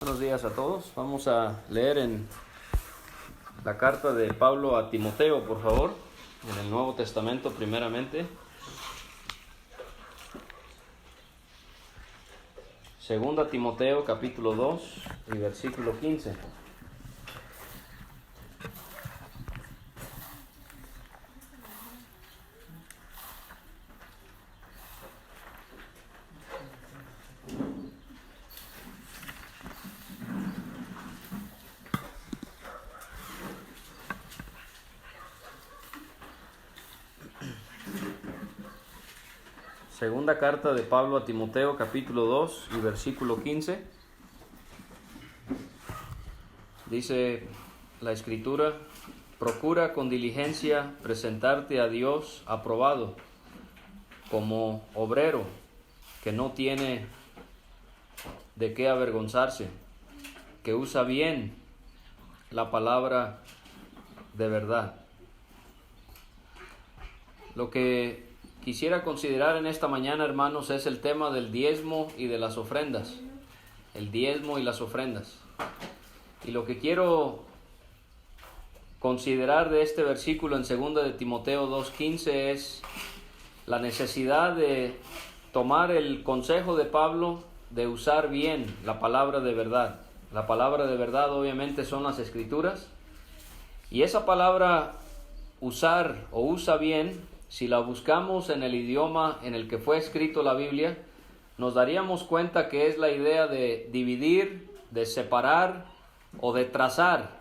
Buenos días a todos. Vamos a leer en la carta de Pablo a Timoteo, por favor, en el Nuevo Testamento primeramente. Segunda Timoteo, capítulo 2 y versículo 15. Segunda carta de Pablo a Timoteo, capítulo 2 y versículo 15. Dice la Escritura: procura con diligencia presentarte a Dios aprobado, como obrero que no tiene de qué avergonzarse, que usa bien la palabra de verdad. Lo que quisiera considerar en esta mañana, hermanos, es el tema del diezmo y de las ofrendas. El diezmo y las ofrendas. Y lo que quiero considerar de este versículo en 2 de Timoteo 2:15 es la necesidad de tomar el consejo de Pablo de usar bien la palabra de verdad. La palabra de verdad obviamente son las Escrituras. Y esa palabra usar o usa bien, si la buscamos en el idioma en el que fue escrito la Biblia, nos daríamos cuenta que es la idea de dividir, de separar o de trazar.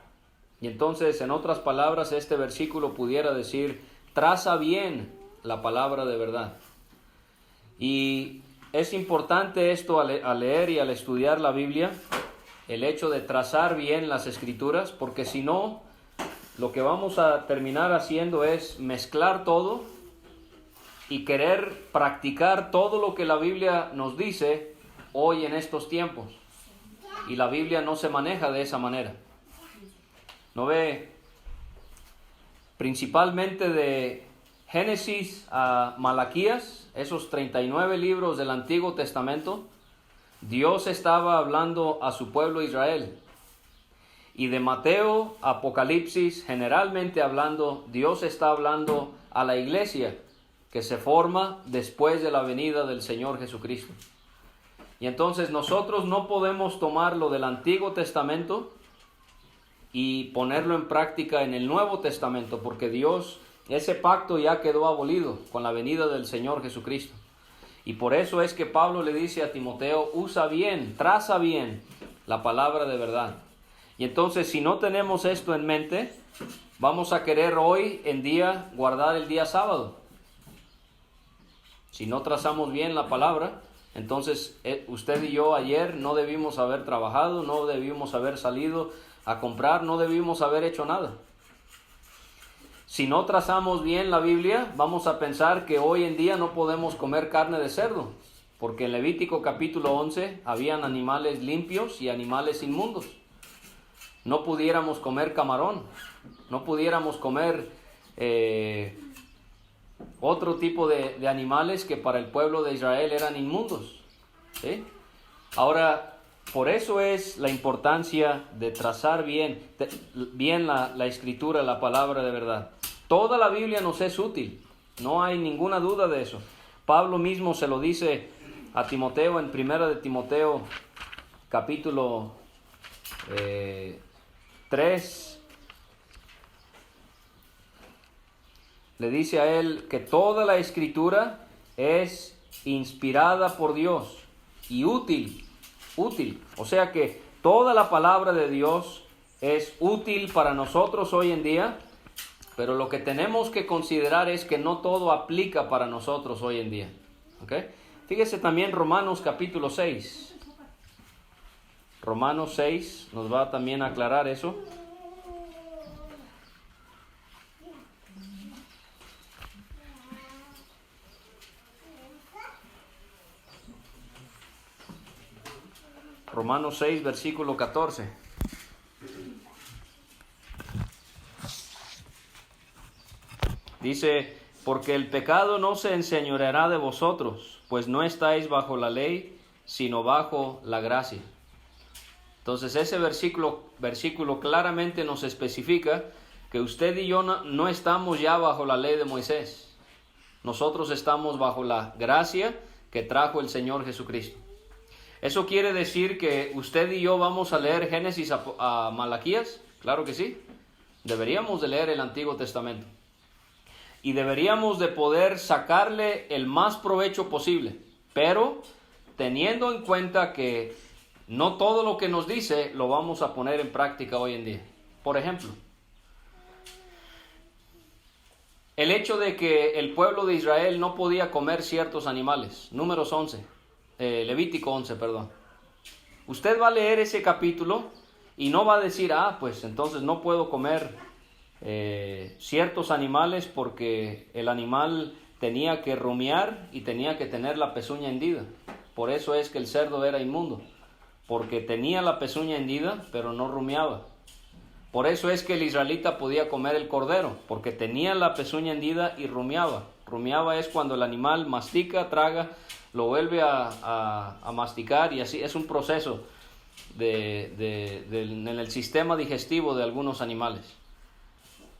Y entonces, en otras palabras, este versículo pudiera decir: traza bien la palabra de verdad. Y es importante esto al leer y al estudiar la Biblia, el hecho de trazar bien las Escrituras, porque si no, lo que vamos a terminar haciendo es mezclar todo y querer practicar todo lo que la Biblia nos dice hoy en estos tiempos. Y la Biblia no se maneja de esa manera. ¿No ve? Principalmente de Génesis a Malaquías, esos 39 libros del Antiguo Testamento, Dios estaba hablando a su pueblo Israel. Y de Mateo a Apocalipsis, generalmente hablando, Dios está hablando a la iglesia que se forma después de la venida del Señor Jesucristo. Y entonces nosotros no podemos tomar lo del Antiguo Testamento y ponerlo en práctica en el Nuevo Testamento, porque Dios, ese pacto ya quedó abolido con la venida del Señor Jesucristo. Y por eso es que Pablo le dice a Timoteo: usa bien, traza bien la palabra de verdad. Y entonces, si no tenemos esto en mente, vamos a querer hoy en día guardar el día sábado. Si no trazamos bien la palabra, entonces usted y yo ayer no debimos haber trabajado, no debimos haber salido a comprar, no debimos haber hecho nada. Si no trazamos bien la Biblia, vamos a pensar que hoy en día no podemos comer carne de cerdo, porque en Levítico capítulo 11 habían animales limpios y animales inmundos. No pudiéramos comer camarón, no pudiéramos comer otro tipo de animales que para el pueblo de Israel eran inmundos, ¿sí? Ahora, por eso es la importancia de trazar bien la Escritura, la palabra de verdad. Toda la Biblia nos es útil, no hay ninguna duda de eso. Pablo mismo se lo dice a Timoteo en 1 de Timoteo capítulo 3. Le dice a él que toda la Escritura es inspirada por Dios y útil. O sea que toda la palabra de Dios es útil para nosotros hoy en día, pero lo que tenemos que considerar es que no todo aplica para nosotros hoy en día. ¿Okay? Fíjese también Romanos capítulo 6. Romanos 6 nos va también a aclarar eso. Romanos 6, versículo 14. Dice: porque el pecado no se enseñoreará de vosotros, pues no estáis bajo la ley, sino bajo la gracia. Entonces ese versículo claramente nos especifica que usted y yo no estamos ya bajo la ley de Moisés. Nosotros estamos bajo la gracia que trajo el Señor Jesucristo. ¿Eso quiere decir que usted y yo vamos a leer Génesis a Malaquías? Claro que sí. Deberíamos de leer el Antiguo Testamento. Y deberíamos de poder sacarle el más provecho posible. Pero teniendo en cuenta que no todo lo que nos dice lo vamos a poner en práctica hoy en día. Por ejemplo, el hecho de que el pueblo de Israel no podía comer ciertos animales. Levítico 11, perdón. Usted va a leer ese capítulo y no va a decir, pues entonces no puedo comer ciertos animales porque el animal tenía que rumiar y tenía que tener la pezuña hendida. Por eso es que el cerdo era inmundo, porque tenía la pezuña hendida pero no rumiaba. Por eso es que el israelita podía comer el cordero, porque tenía la pezuña hendida y rumiaba. Rumiaba es cuando el animal mastica, traga, lo vuelve a masticar, y así es un proceso en el sistema digestivo de algunos animales.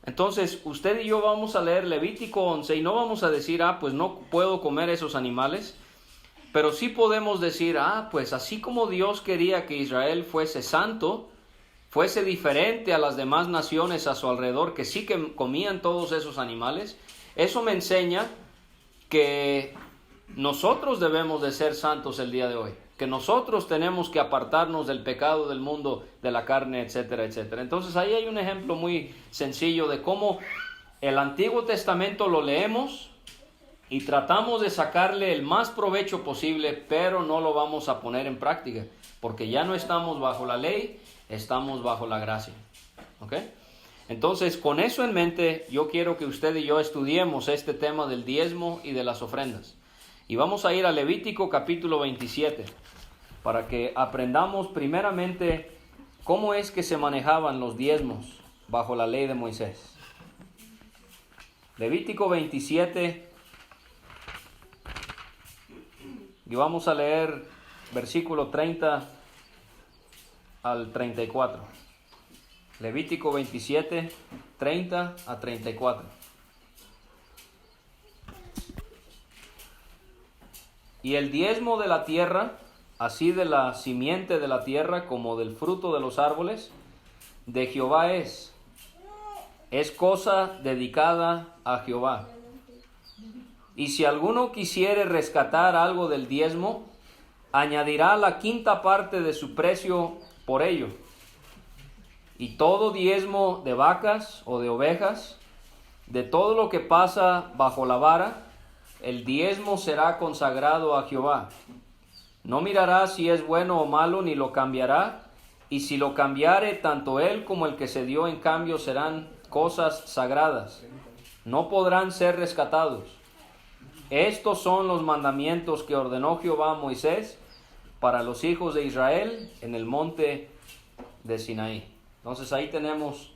Entonces usted y yo vamos a leer Levítico 11 y no vamos a decir, pues no puedo comer esos animales, pero sí podemos decir, pues así como Dios quería que Israel fuese santo, fuese diferente a las demás naciones a su alrededor, que sí que comían todos esos animales, eso me enseña que nosotros debemos de ser santos el día de hoy, que nosotros tenemos que apartarnos del pecado del mundo, de la carne, etcétera, etcétera. Entonces ahí hay un ejemplo muy sencillo de cómo el Antiguo Testamento lo leemos y tratamos de sacarle el más provecho posible, pero no lo vamos a poner en práctica, porque ya no estamos bajo la ley, estamos bajo la gracia. ¿Ok? Entonces, con eso en mente, yo quiero que usted y yo estudiemos este tema del diezmo y de las ofrendas. Y vamos a ir a Levítico capítulo 27, para que aprendamos primeramente cómo es que se manejaban los diezmos bajo la ley de Moisés. Levítico 27, y vamos a leer versículo 30 al 34. Levítico 27, 30 a 34. Y el diezmo de la tierra, así de la simiente de la tierra como del fruto de los árboles, de Jehová es cosa dedicada a Jehová. Y si alguno quisiere rescatar algo del diezmo, añadirá la quinta parte de su precio por ello. Y todo diezmo de vacas o de ovejas, de todo lo que pasa bajo la vara, el diezmo será consagrado a Jehová. No mirará si es bueno o malo, ni lo cambiará, y si lo cambiare, tanto él como el que se dio en cambio serán cosas sagradas. No podrán ser rescatados. Estos son los mandamientos que ordenó Jehová a Moisés para los hijos de Israel en el monte de Sinaí. Entonces ahí tenemos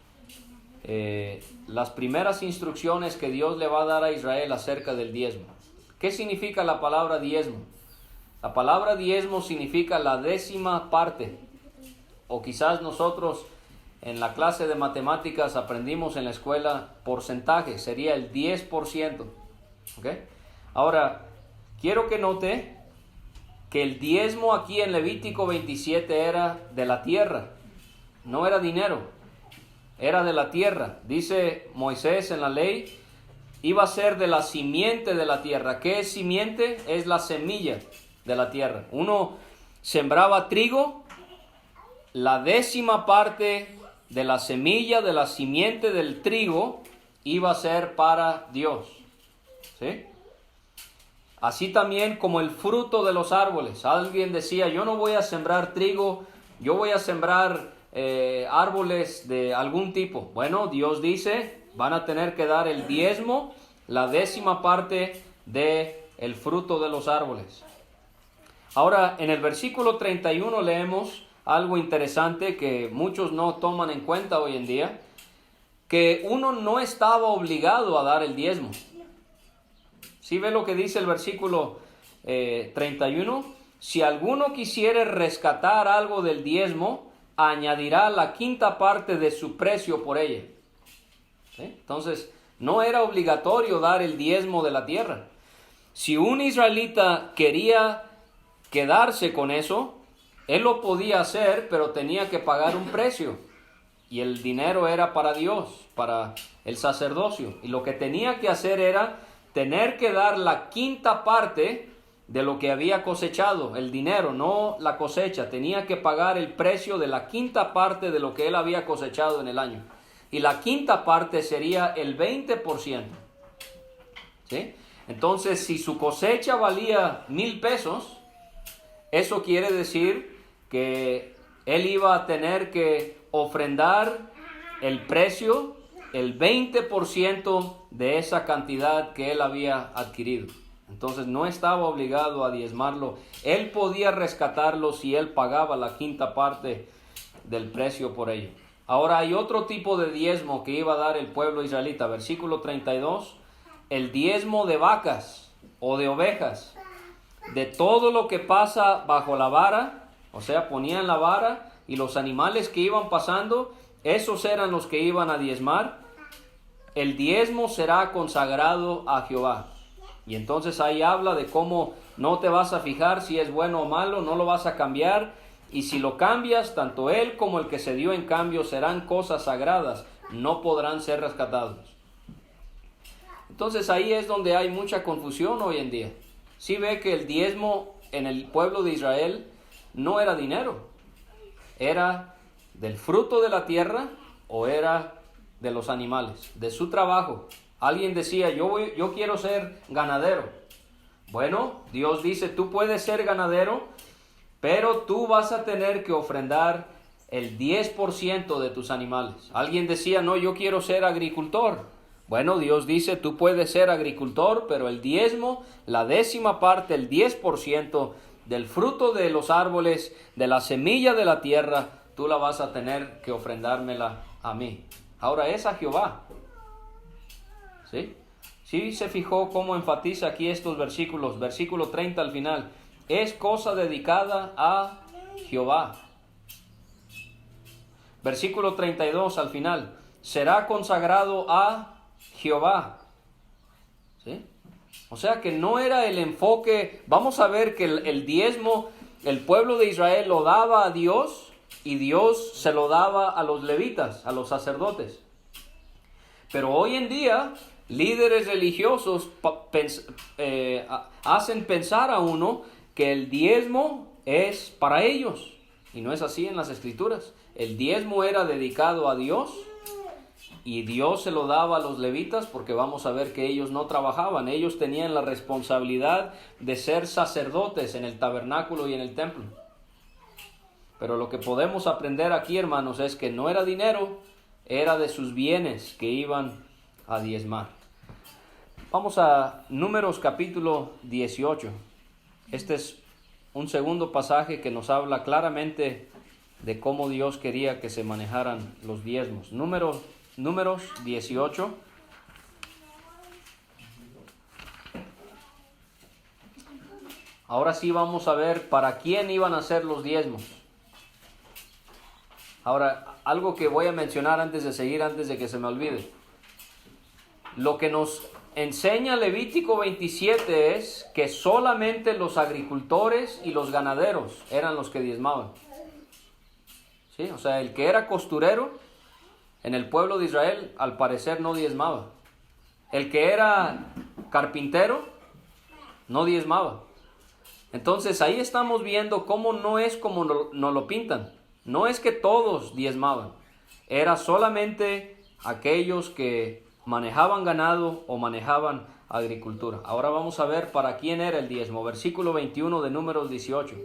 las primeras instrucciones que Dios le va a dar a Israel acerca del diezmo. ¿Qué significa la palabra diezmo? La palabra diezmo significa la décima parte, o quizás nosotros en la clase de matemáticas aprendimos en la escuela porcentaje, sería el 10%. ¿Ok? Ahora, quiero que note que el diezmo aquí en Levítico 27 era de la tierra, no era dinero, era de la tierra. Dice Moisés en la ley, iba a ser de la simiente de la tierra. ¿Qué es simiente? Es la semilla de la tierra. Uno sembraba trigo, la décima parte de la semilla, de la simiente del trigo, iba a ser para Dios. ¿Sí? Así también como el fruto de los árboles. Alguien decía, yo no voy a sembrar trigo, yo voy a sembrar árboles de algún tipo. Bueno, Dios dice, van a tener que dar el diezmo, la décima parte de el fruto de los árboles. Ahora, en el versículo 31 leemos algo interesante que muchos no toman en cuenta hoy en día, que uno no estaba obligado a dar el diezmo. ¿Sí ve lo que dice el versículo 31? Si alguno quisiere rescatar algo del diezmo, añadirá la quinta parte de su precio por ella. ¿Sí? Entonces, no era obligatorio dar el diezmo de la tierra. Si un israelita quería quedarse con eso, él lo podía hacer, pero tenía que pagar un precio. Y el dinero era para Dios, para el sacerdocio. Y lo que tenía que hacer era tener que dar la quinta parte de lo que había cosechado, el dinero, no la cosecha. Tenía que pagar el precio de la quinta parte de lo que él había cosechado en el año. Y la quinta parte sería el 20%. ¿Sí? Entonces, si su cosecha valía 1,000 pesos, eso quiere decir que él iba a tener que ofrendar el precio, el 20% de esa cantidad que él había adquirido. Entonces no estaba obligado a diezmarlo. Él podía rescatarlo si él pagaba la quinta parte del precio por ello. Ahora hay otro tipo de diezmo que iba a dar el pueblo israelita. Versículo 32. El diezmo de vacas o de ovejas, de todo lo que pasa bajo la vara, o sea, ponían la vara y los animales que iban pasando, esos eran los que iban a diezmar. El diezmo será consagrado a Jehová. Y entonces ahí habla de cómo no te vas a fijar si es bueno o malo, no lo vas a cambiar. Y si lo cambias, tanto él como el que se dio en cambio serán cosas sagradas, no podrán ser rescatados. Entonces ahí es donde hay mucha confusión hoy en día. Sí ve que el diezmo en el pueblo de Israel no era dinero, era del fruto de la tierra o era de los animales, de su trabajo. Alguien decía, yo quiero ser ganadero. Bueno, Dios dice, tú puedes ser ganadero, pero tú vas a tener que ofrendar el 10% de tus animales. Alguien decía, no, yo quiero ser agricultor. Bueno, Dios dice, tú puedes ser agricultor, pero el diezmo, la 10ª parte, el 10% del fruto de los árboles, de la semilla de la tierra, tú la vas a tener que ofrendármela a mí. Ahora es a Jehová. ¿Sí? Sí se fijó cómo enfatiza aquí estos versículos. Versículo 30 al final. Es cosa dedicada a Jehová. Versículo 32 al final. Será consagrado a Jehová. ¿Sí? O sea que no era el enfoque. Vamos a ver que el diezmo, el pueblo de Israel lo daba a Dios y Dios se lo daba a los levitas, a los sacerdotes. Pero hoy en día, líderes religiosos hacen pensar a uno que el diezmo es para ellos. Y no es así en las Escrituras. El diezmo era dedicado a Dios y Dios se lo daba a los levitas porque vamos a ver que ellos no trabajaban. Ellos tenían la responsabilidad de ser sacerdotes en el tabernáculo y en el templo. Pero lo que podemos aprender aquí, hermanos, es que no era dinero, era de sus bienes que iban a diezmar. Vamos a Números capítulo 18. Este es un segundo pasaje que nos habla claramente de cómo Dios quería que se manejaran los diezmos. Números 18. Ahora sí vamos a ver para quién iban a ser los diezmos. Ahora, algo que voy a mencionar antes de seguir, antes de que se me olvide. Lo que nos enseña Levítico 27 es que solamente los agricultores y los ganaderos eran los que diezmaban. ¿Sí? O sea, el que era costurero en el pueblo de Israel, al parecer no diezmaba. El que era carpintero, no diezmaba. Entonces ahí estamos viendo cómo no es como nos lo pintan. No es que todos diezmaban. Era solamente aquellos que manejaban ganado o manejaban agricultura. Ahora vamos a ver para quién era el diezmo. Versículo 21 de Números 18.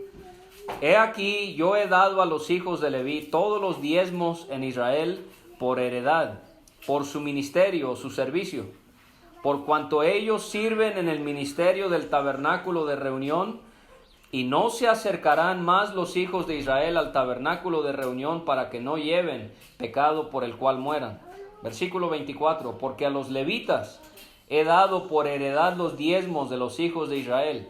He aquí, yo he dado a los hijos de Leví todos los diezmos en Israel por heredad, por su ministerio o su servicio, por cuanto ellos sirven en el ministerio del tabernáculo de reunión, y no se acercarán más los hijos de Israel al tabernáculo de reunión para que no lleven pecado por el cual mueran. Versículo 24, porque a los levitas he dado por heredad los diezmos de los hijos de Israel,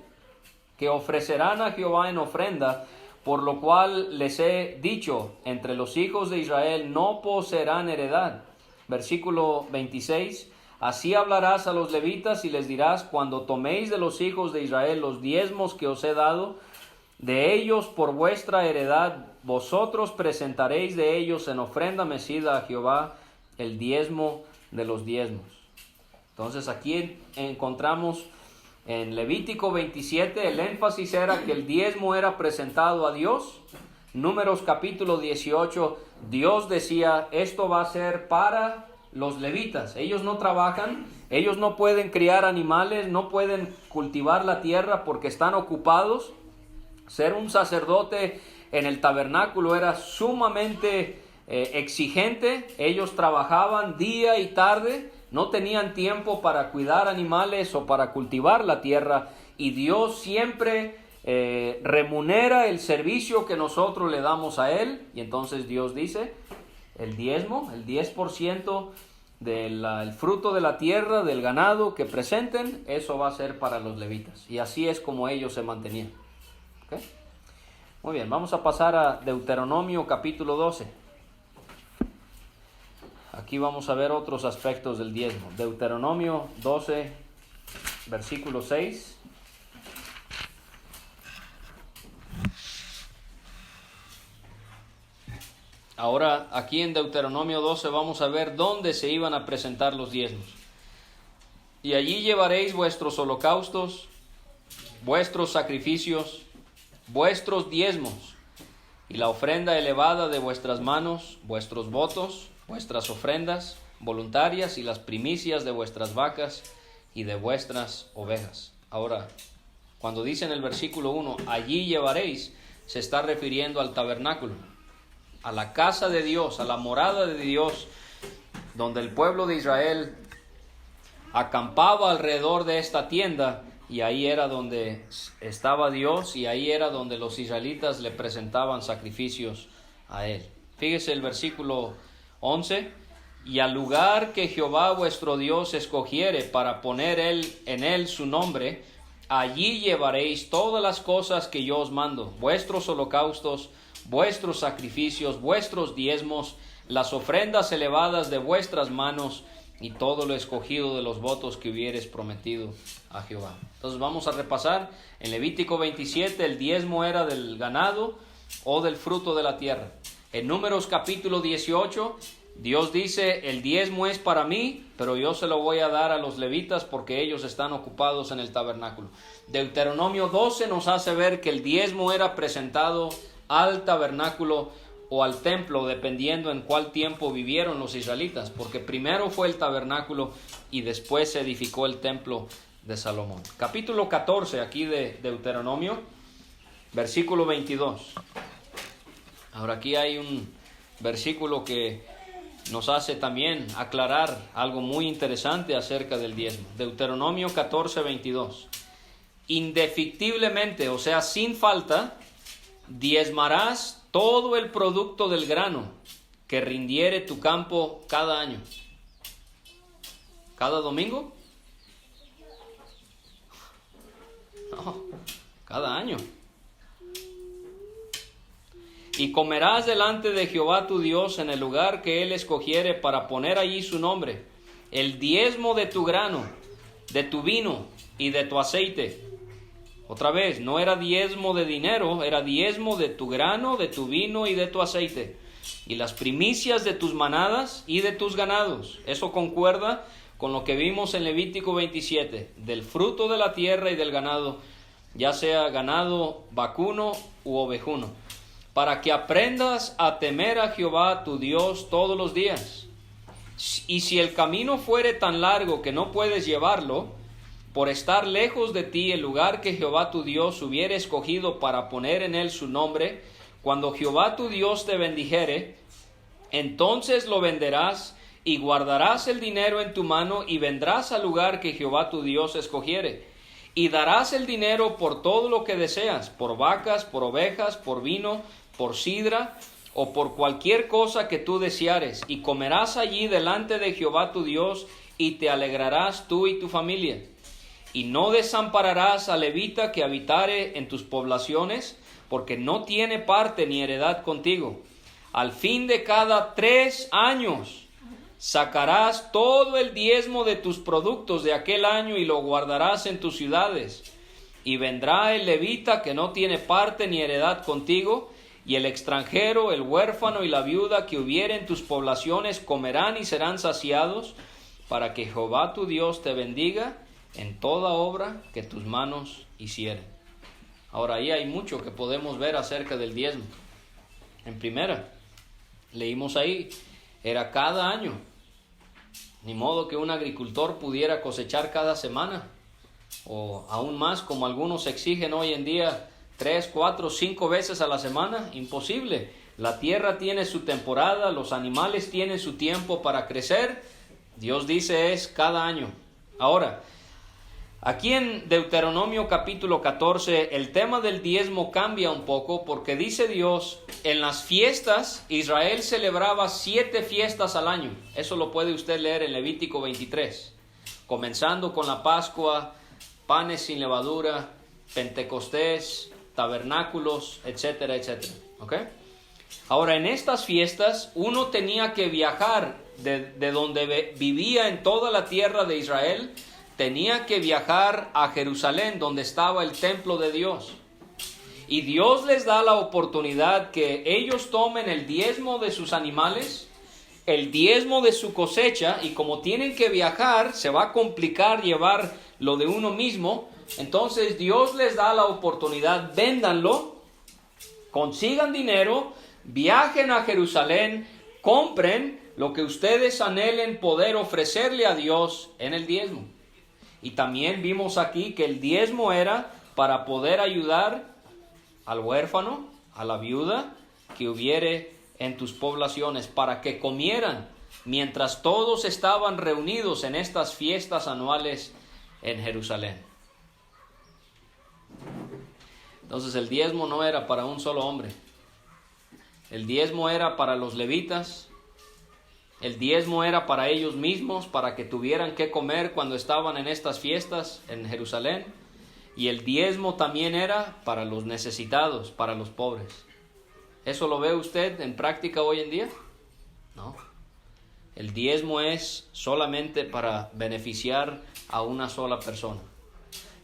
que ofrecerán a Jehová en ofrenda por lo cual les he dicho, entre los hijos de Israel no poseerán heredad. Versículo 26, así hablarás a los levitas y les dirás, cuando toméis de los hijos de Israel los diezmos que os he dado, de ellos por vuestra heredad, vosotros presentaréis de ellos en ofrenda mecida a Jehová el diezmo de los diezmos. Entonces aquí encontramos en Levítico 27, el énfasis era que el diezmo era presentado a Dios. Números capítulo 18, Dios decía, esto va a ser para los levitas. Ellos no trabajan, ellos no pueden criar animales, no pueden cultivar la tierra porque están ocupados. Ser un sacerdote en el tabernáculo era sumamente exigente. Ellos trabajaban día y tarde. No tenían tiempo para cuidar animales o para cultivar la tierra, y Dios siempre remunera el servicio que nosotros le damos a Él. Y entonces Dios dice, el diezmo, el 10% del fruto de la tierra, del ganado que presenten, eso va a ser para los levitas. Y así es como ellos se mantenían. ¿Okay? Muy bien, vamos a pasar a Deuteronomio capítulo 12. Aquí vamos a ver otros aspectos del diezmo. Deuteronomio 12, versículo 6. Ahora, aquí en Deuteronomio 12 vamos a ver dónde se iban a presentar los diezmos. Y allí llevaréis vuestros holocaustos, vuestros sacrificios, vuestros diezmos, y la ofrenda elevada de vuestras manos, vuestros votos, vuestras ofrendas voluntarias y las primicias de vuestras vacas y de vuestras ovejas. Ahora, cuando dice en el versículo 1, allí llevaréis, se está refiriendo al tabernáculo, a la casa de Dios, a la morada de Dios, donde el pueblo de Israel acampaba alrededor de esta tienda, y ahí era donde estaba Dios, y ahí era donde los israelitas le presentaban sacrificios a Él. Fíjese el versículo 11, y al lugar que Jehová vuestro Dios escogiere para poner en él su nombre, allí llevaréis todas las cosas que yo os mando, vuestros holocaustos, vuestros sacrificios, vuestros diezmos, las ofrendas elevadas de vuestras manos, y todo lo escogido de los votos que hubieres prometido a Jehová. Entonces vamos a repasar. En Levítico 27 el diezmo era del ganado o del fruto de la tierra. En Números capítulo 18 Dios dice, el diezmo es para mí, pero yo se lo voy a dar a los levitas porque ellos están ocupados en el tabernáculo. Deuteronomio 12 nos hace ver que el diezmo era presentado al tabernáculo o al templo, dependiendo en cuál tiempo vivieron los israelitas, porque primero fue el tabernáculo y después se edificó el templo de Salomón. Capítulo 14 aquí de Deuteronomio, versículo 22. Ahora aquí hay un versículo que nos hace también aclarar algo muy interesante acerca del diezmo. Deuteronomio 14, 22. Indefectiblemente, o sea, sin falta, diezmarás todo el producto del grano que rindiere tu campo cada año. ¿Cada domingo? No, cada año. Y comerás delante de Jehová tu Dios en el lugar que Él escogiere para poner allí su nombre, el diezmo de tu grano, de tu vino y de tu aceite. Otra vez, no era diezmo de dinero, era diezmo de tu grano, de tu vino y de tu aceite. Y las primicias de tus manadas y de tus ganados. Eso concuerda con lo que vimos en Levítico 27, del fruto de la tierra y del ganado, ya sea ganado vacuno u ovejuno, para que aprendas a temer a Jehová tu Dios todos los días. Y si el camino fuere tan largo que no puedes llevarlo, por estar lejos de ti el lugar que Jehová tu Dios hubiere escogido para poner en él su nombre, cuando Jehová tu Dios te bendijere, entonces lo venderás y guardarás el dinero en tu mano y vendrás al lugar que Jehová tu Dios escogiere. Y darás el dinero por todo lo que deseas, por vacas, por ovejas, por vino, por sidra o por cualquier cosa que tú deseares. Y comerás allí delante de Jehová tu Dios y te alegrarás tú y tu familia. Y no desampararás al levita que habitare en tus poblaciones, porque no tiene parte ni heredad contigo. Al fin de cada 3 años sacarás todo el diezmo de tus productos de aquel año y lo guardarás en tus ciudades. Y vendrá el levita que no tiene parte ni heredad contigo, y el extranjero, el huérfano y la viuda que hubiere en tus poblaciones comerán y serán saciados, para que Jehová tu Dios te bendiga en toda obra que tus manos hicieren. Ahora, ahí hay mucho que podemos ver acerca del diezmo. En primera, leímos ahí, era cada año. Ni modo que un agricultor pudiera cosechar cada semana, o aún más, como algunos exigen hoy en día, 3, 4, 5 veces a la semana. Imposible. La tierra tiene su temporada, los animales tienen su tiempo para crecer. Dios dice es cada año. Ahora, aquí en Deuteronomio capítulo 14, el tema del diezmo cambia un poco, porque dice Dios, en las fiestas, Israel celebraba 7 fiestas al año. Eso lo puede usted leer en Levítico 23, comenzando con la Pascua, panes sin levadura, Pentecostés, tabernáculos, etcétera, etcétera. ¿Ok? Ahora, en estas fiestas, uno tenía que viajar de donde vivía en toda la tierra de Israel, tenía que viajar a Jerusalén, donde estaba el templo de Dios. Y Dios les da la oportunidad que ellos tomen el diezmo de sus animales, el diezmo de su cosecha, y como tienen que viajar, se va a complicar llevar lo de uno mismo. Entonces Dios les da la oportunidad, véndanlo, consigan dinero, viajen a Jerusalén, compren lo que ustedes anhelen poder ofrecerle a Dios en el diezmo. Y también vimos aquí que el diezmo era para poder ayudar al huérfano, a la viuda que hubiere en tus poblaciones, para que comieran mientras todos estaban reunidos en estas fiestas anuales en Jerusalén. Entonces el diezmo no era para un solo hombre. El diezmo era para los levitas. El diezmo era para ellos mismos, para que tuvieran que comer cuando estaban en estas fiestas en Jerusalén. Y el diezmo también era para los necesitados, para los pobres. ¿Eso lo ve usted en práctica hoy en día? No. El diezmo es solamente para beneficiar a una sola persona.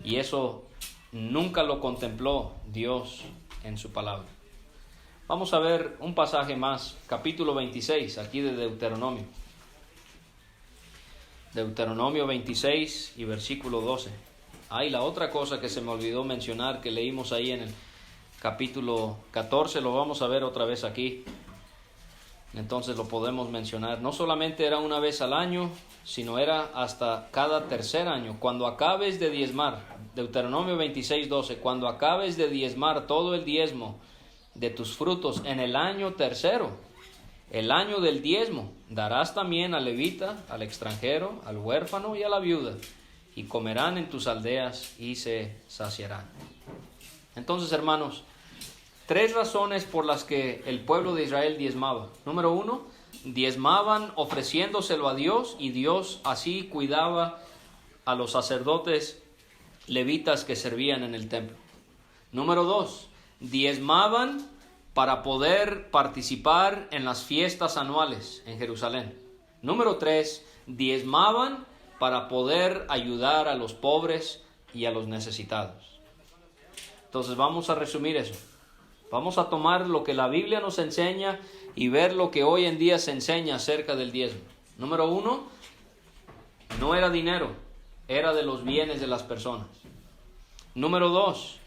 Y eso nunca lo contempló Dios en su palabra. Vamos a ver un pasaje más, capítulo 26, aquí de Deuteronomio. Deuteronomio 26 y versículo 12. La otra cosa que se me olvidó mencionar, que leímos ahí en el capítulo 14, lo vamos a ver otra vez aquí. Entonces lo podemos mencionar. No solamente era una vez al año, sino era hasta cada tercer año. Cuando acabes de diezmar, Deuteronomio 26, 12, cuando acabes de diezmar todo el diezmo de tus frutos en el año tercero, el año del diezmo, darás también al levita, al extranjero, al huérfano y a la viuda, y comerán en tus aldeas y se saciarán. Entonces, hermanos, 3 razones por las que el pueblo de Israel diezmaba. Número 1, diezmaban ofreciéndoselo a Dios, y Dios así cuidaba a los sacerdotes levitas que servían en el templo. Número 2, diezmaban para poder participar en las fiestas anuales en Jerusalén. Número 3, diezmaban para poder ayudar a los pobres y a los necesitados. Entonces vamos a resumir eso. Vamos a tomar lo que la Biblia nos enseña y ver lo que hoy en día se enseña acerca del diezmo. Número 1, no era dinero, era de los bienes de las personas. Número 2,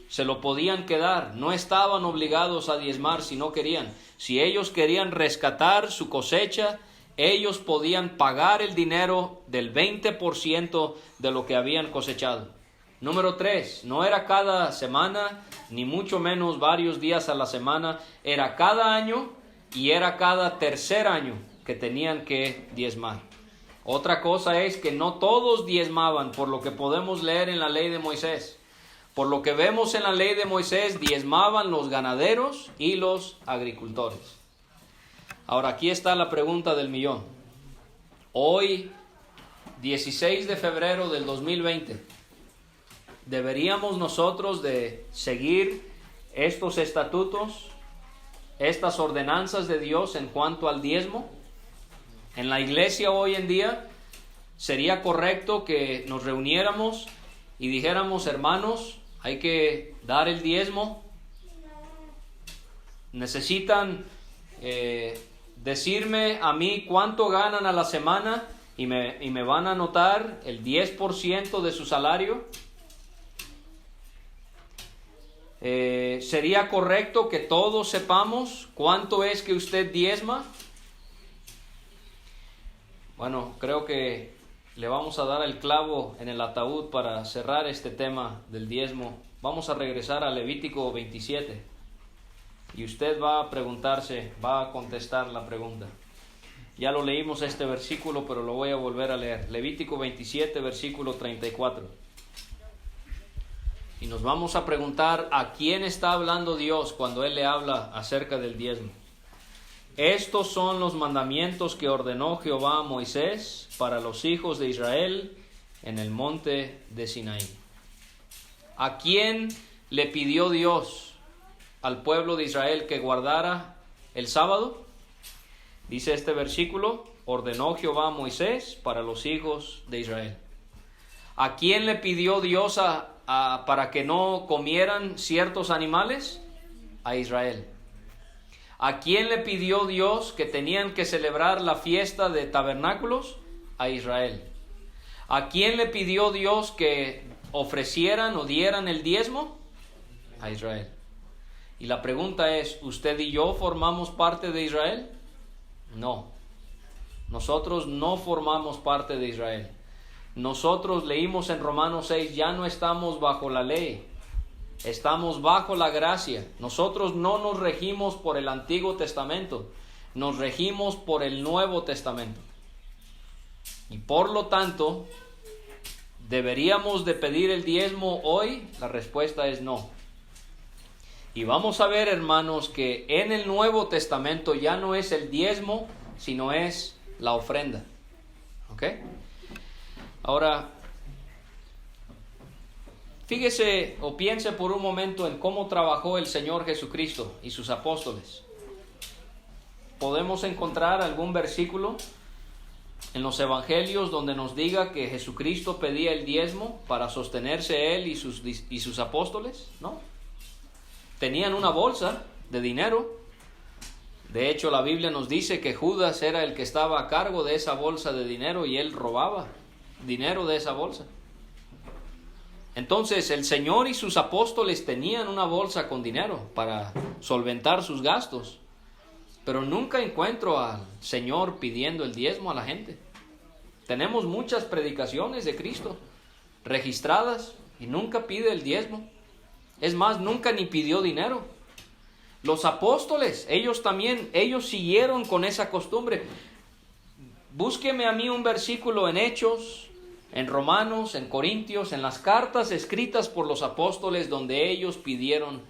se lo podían quedar, no estaban obligados a diezmar si no querían. Si ellos querían rescatar su cosecha, ellos podían pagar el dinero del 20% de lo que habían cosechado. Número 3, no era cada semana, ni mucho menos varios días a la semana, era cada año y era cada tercer año que tenían que diezmar. Otra cosa es que no todos diezmaban, por lo que podemos leer en la ley de Moisés. Por lo que vemos en la ley de Moisés, diezmaban los ganaderos y los agricultores. Ahora, aquí está la pregunta del millón. Hoy, 16 de febrero del 2020, ¿deberíamos nosotros de seguir estos estatutos, estas ordenanzas de Dios en cuanto al diezmo? En la iglesia hoy en día sería correcto que nos reuniéramos y dijéramos: hermanos, hay que dar el diezmo. Necesitan decirme a mí cuánto ganan a la semana y me van a anotar el 10% de su salario. ¿Sería correcto que todos sepamos cuánto es que usted diezma? Bueno, creo que le vamos a dar el clavo en el ataúd para cerrar este tema del diezmo. Vamos a regresar a Levítico 27 y usted va a preguntarse, va a contestar la pregunta. Ya lo leímos este versículo, pero lo voy a volver a leer. Levítico 27, versículo 34. Y nos vamos a preguntar a quién está hablando Dios cuando Él le habla acerca del diezmo. Estos son los mandamientos que ordenó Jehová a Moisés para los hijos de Israel en el monte de Sinaí. ¿A quién le pidió Dios al pueblo de Israel que guardara el sábado? Dice este versículo: ordenó Jehová a Moisés para los hijos de Israel. ¿A quién le pidió Dios para que no comieran ciertos animales? A Israel. ¿A quién le pidió Dios que tenían que celebrar la fiesta de tabernáculos? A Israel. ¿A quién le pidió Dios que ofrecieran o dieran el diezmo? A Israel. Y la pregunta es: ¿usted y yo formamos parte de Israel? No. Nosotros no formamos parte de Israel. Nosotros leímos en Romanos 6, ya no estamos bajo la ley. Estamos bajo la gracia. Nosotros no nos regimos por el Antiguo Testamento, nos regimos por el Nuevo Testamento. Y por lo tanto, ¿deberíamos de pedir el diezmo hoy? La respuesta es no. Y vamos a ver, hermanos, que en el Nuevo Testamento ya no es el diezmo, sino es la ofrenda. ¿Ok? Ahora, fíjese o piense por un momento en cómo trabajó el Señor Jesucristo y sus apóstoles. ¿Podemos encontrar algún versículo en los evangelios donde nos diga que Jesucristo pedía el diezmo para sostenerse Él y sus apóstoles? No. Tenían una bolsa de dinero. De hecho, la Biblia nos dice que Judas era el que estaba a cargo de esa bolsa de dinero y él robaba dinero de esa bolsa. Entonces, el Señor y sus apóstoles tenían una bolsa con dinero para solventar sus gastos. Pero nunca encuentro al Señor pidiendo el diezmo a la gente. Tenemos muchas predicaciones de Cristo registradas y nunca pide el diezmo. Es más, nunca ni pidió dinero. Los apóstoles, ellos siguieron con esa costumbre. Búsqueme a mí un versículo en Hechos, en Romanos, en Corintios, en las cartas escritas por los apóstoles donde ellos pidieron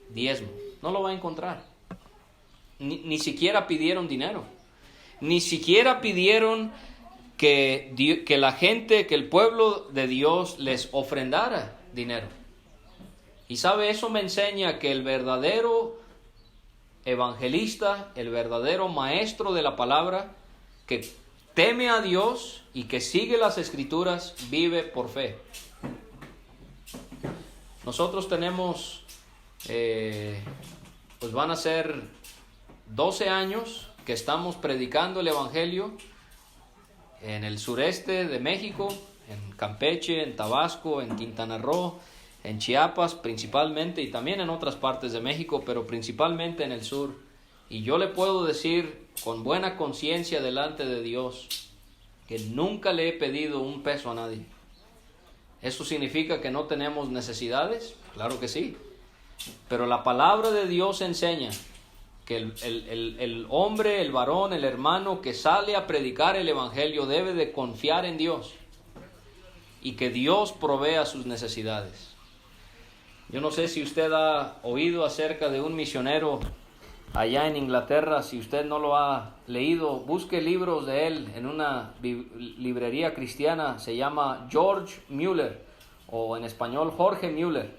diezmo. No lo va a encontrar. Ni siquiera pidieron dinero. Ni siquiera pidieron que la gente, que el pueblo de Dios les ofrendara dinero. Y sabe, eso me enseña que el verdadero evangelista, el verdadero maestro de la palabra, que teme a Dios y que sigue las Escrituras, vive por fe. Nosotros tenemos, pues van a ser 12 años que estamos predicando el Evangelio en el sureste de México, en Campeche, en Tabasco, en Quintana Roo, en Chiapas principalmente, y también en otras partes de México, pero principalmente en el sur. Y yo le puedo decir con buena conciencia delante de Dios que nunca le he pedido un peso a nadie. ¿Eso significa que no tenemos necesidades? Claro que sí. Pero la palabra de Dios enseña que el hombre, el varón, el hermano que sale a predicar el Evangelio debe de confiar en Dios y que Dios provea sus necesidades. Yo no sé si usted ha oído acerca de un misionero allá en Inglaterra. Si usted no lo ha leído, busque libros de él en una librería cristiana. Se llama George Mueller, o en español Jorge Mueller.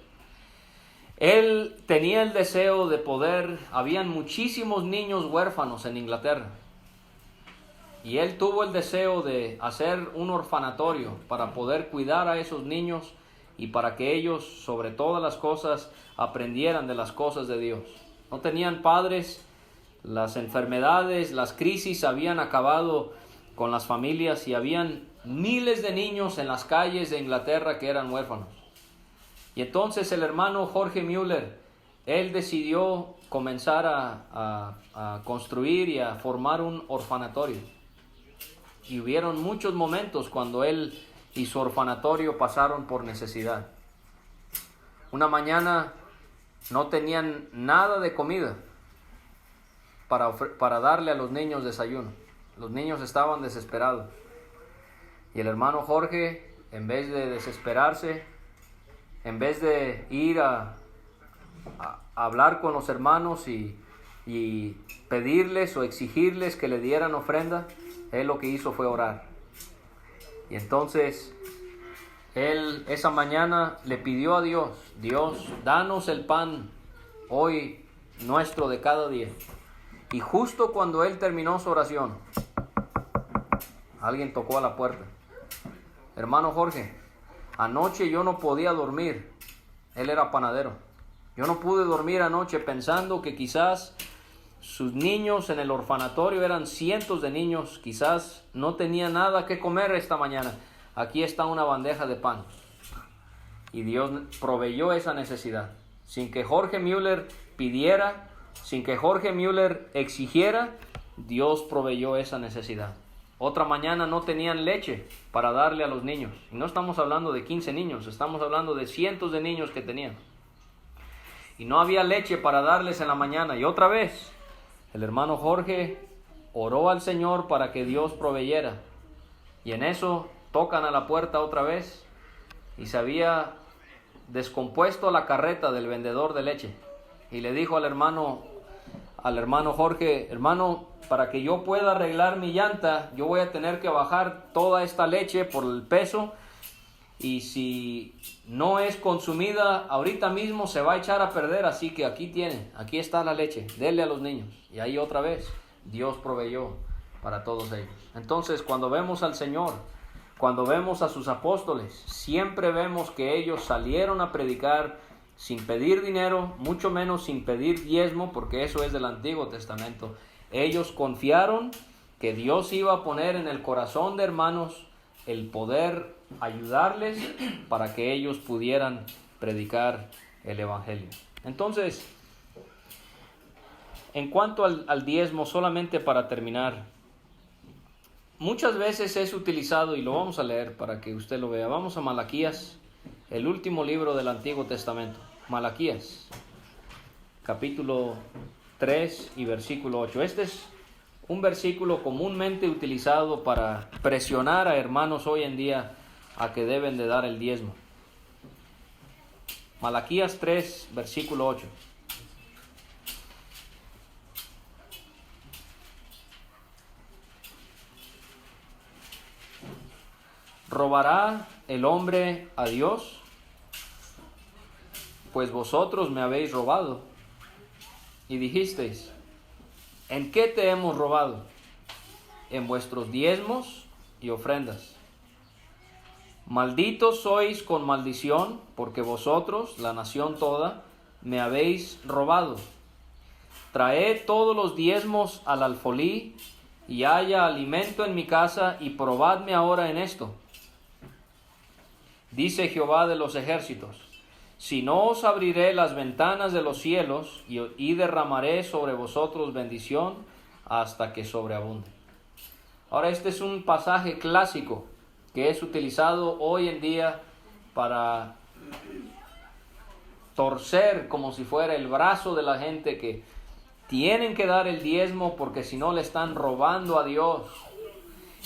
Él tenía el deseo de poder, habían muchísimos niños huérfanos en Inglaterra, y él tuvo el deseo de hacer un orfanatorio para poder cuidar a esos niños y para que ellos, sobre todas las cosas, aprendieran de las cosas de Dios. No tenían padres, las enfermedades, las crisis habían acabado con las familias y habían miles de niños en las calles de Inglaterra que eran huérfanos. Y entonces el hermano Jorge Müller, él decidió comenzar a construir y a formar un orfanatorio. Y hubieron muchos momentos cuando él y su orfanatorio pasaron por necesidad. Una mañana no tenían nada de comida para darle a los niños desayuno. Los niños estaban desesperados. Y el hermano Jorge, en vez de desesperarse, en vez de ir a hablar con los hermanos y pedirles o exigirles que le dieran ofrenda, él lo que hizo fue orar. Y entonces él esa mañana le pidió a Dios: Dios, danos el pan hoy nuestro de cada día. Y justo cuando él terminó su oración, alguien tocó a la puerta. Hermano Jorge, anoche yo no podía dormir. Él era panadero. Yo no pude dormir anoche pensando que quizás sus niños en el orfanatorio, eran cientos de niños, quizás no tenían nada que comer esta mañana. Aquí está una bandeja de pan. Y Dios proveyó esa necesidad. Sin que Jorge Müller pidiera, sin que Jorge Müller exigiera, Dios proveyó esa necesidad. Otra mañana no tenían leche para darle a los niños. Y no estamos hablando de 15 niños, estamos hablando de cientos de niños que tenían. Y no había leche para darles en la mañana. Y otra vez, el hermano Jorge oró al Señor para que Dios proveyera. Y en eso tocan a la puerta otra vez y se había descompuesto la carreta del vendedor de leche. Y le dijo al hermano Jorge: hermano, para que yo pueda arreglar mi llanta, yo voy a tener que bajar toda esta leche por el peso. Y si no es consumida ahorita mismo se va a echar a perder, así que aquí está la leche, denle a los niños. Y ahí otra vez Dios proveyó para todos ellos. Entonces, cuando vemos al Señor, cuando vemos a sus apóstoles, siempre vemos que ellos salieron a predicar sin pedir dinero, mucho menos sin pedir diezmo, porque eso es del Antiguo Testamento. Ellos confiaron que Dios iba a poner en el corazón de hermanos el poder ayudarles para que ellos pudieran predicar el Evangelio. Entonces, en cuanto al diezmo, solamente para terminar, muchas veces es utilizado, y lo vamos a leer para que usted lo vea. Vamos a Malaquías, el último libro del Antiguo Testamento. Malaquías, capítulo 3 y versículo 8. Este es un versículo comúnmente utilizado para presionar a hermanos hoy en día a que deben de dar el diezmo. Malaquías 3, versículo 8. ¿Robará el hombre a Dios? Pues vosotros me habéis robado. Y dijisteis: ¿en qué te hemos robado? En vuestros diezmos y ofrendas. Malditos sois con maldición, porque vosotros, la nación toda, me habéis robado. Traed todos los diezmos al alfolí, y haya alimento en mi casa, y probadme ahora en esto. Dice Jehová de los ejércitos: si no os abriré las ventanas de los cielos, y derramaré sobre vosotros bendición hasta que sobreabunde. Ahora, este es un pasaje clásico que es utilizado hoy en día para torcer como si fuera el brazo de la gente, que tienen que dar el diezmo porque si no le están robando a Dios.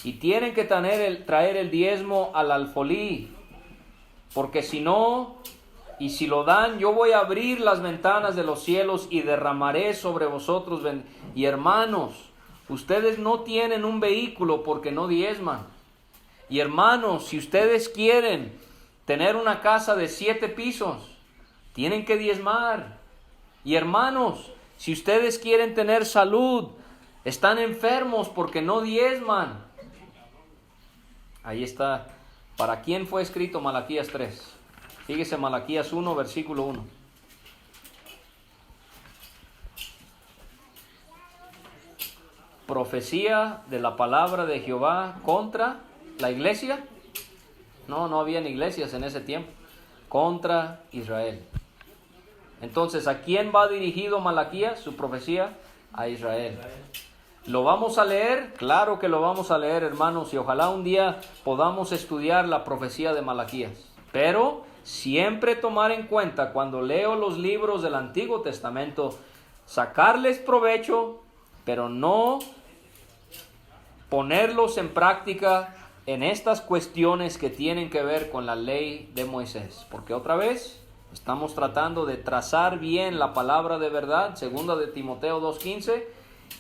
Y tienen que traer el diezmo al alfolí, porque si no, y si lo dan, yo voy a abrir las ventanas de los cielos y derramaré sobre vosotros. Y hermanos, ustedes no tienen un vehículo porque no diezman. Y hermanos, si ustedes quieren tener una casa de 7 pisos, Tienen que diezmar. Y hermanos, si ustedes quieren tener salud, están enfermos porque no diezman. Ahí está. ¿Para quién fue escrito Malaquías 3? Fíjese, Malaquías 1, versículo 1. Profecía de la palabra de Jehová contra la iglesia. No habían iglesias en ese tiempo. Contra Israel. Entonces, ¿a quién va dirigido Malaquías, su profecía? A Israel. ¿Lo vamos a leer? Claro que lo vamos a leer, hermanos, y ojalá un día podamos estudiar la profecía de Malaquías. Pero siempre tomar en cuenta, cuando leo los libros del Antiguo Testamento, sacarles provecho, pero no ponerlos en práctica en estas cuestiones que tienen que ver con la ley de Moisés. Porque otra vez estamos tratando de trazar bien la palabra de verdad, segunda de Timoteo 2:15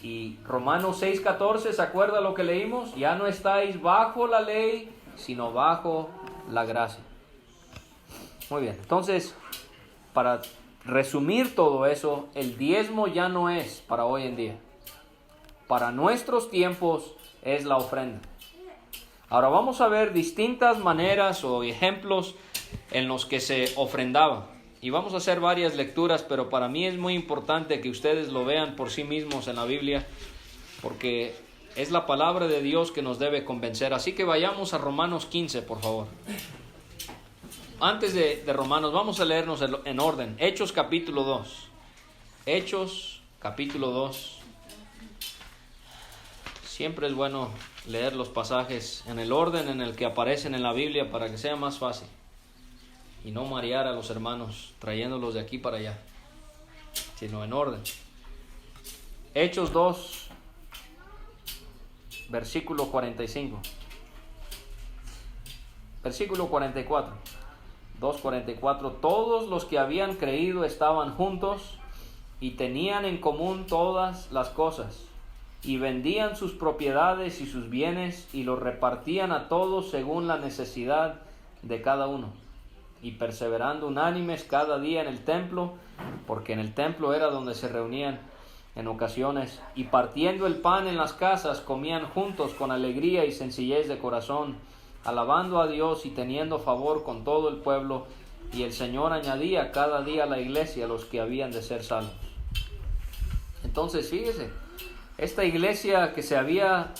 y Romanos 6:14, ¿se acuerda lo que leímos? Ya no estáis bajo la ley, sino bajo la gracia. Muy bien, entonces, para resumir todo eso, el diezmo ya no es para hoy en día. Para nuestros tiempos es la ofrenda. Ahora vamos a ver distintas maneras o ejemplos en los que se ofrendaba. Y vamos a hacer varias lecturas, pero para mí es muy importante que ustedes lo vean por sí mismos en la Biblia, porque es la palabra de Dios que nos debe convencer. Así que vayamos a Romanos 15, por favor. Antes de Romanos, vamos a leernos en orden. Hechos capítulo 2. Hechos capítulo 2. Siempre es bueno leer los pasajes en el orden en el que aparecen en la Biblia para que sea más fácil y no marear a los hermanos trayéndolos de aquí para allá, sino en orden. Hechos 2, versículo 45. Versículo 44. 2:44. Todos los que habían creído estaban juntos y tenían en común todas las cosas, y vendían sus propiedades y sus bienes y los repartían a todos según la necesidad de cada uno, y perseverando unánimes cada día en el templo, porque en el templo era donde se reunían en ocasiones, y partiendo el pan en las casas, comían juntos con alegría y sencillez de corazón, alabando a Dios y teniendo favor con todo el pueblo, y el Señor añadía cada día a la iglesia los que habían de ser salvos. Entonces, fíjese, esta iglesia que se había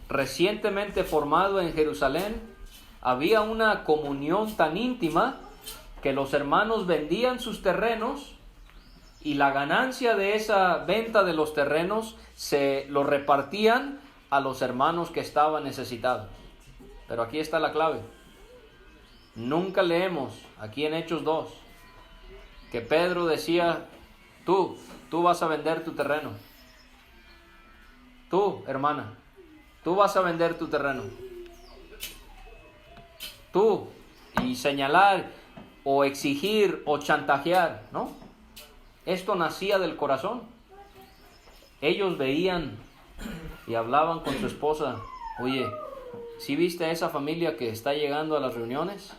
recientemente formado en Jerusalén, había una comunión tan íntima que los hermanos vendían sus terrenos y la ganancia de esa venta de los terrenos se lo repartían a los hermanos que estaban necesitados. Pero aquí está la clave. Nunca leemos aquí en Hechos 2 que Pedro decía, tú vas a vender tu terreno. Tú, hermana, tú vas a vender tu terreno. Tú, y señalar o exigir o chantajear, ¿no? Esto nacía del corazón. Ellos veían y hablaban con su esposa, oye, ¿sí viste a esa familia que está llegando a las reuniones?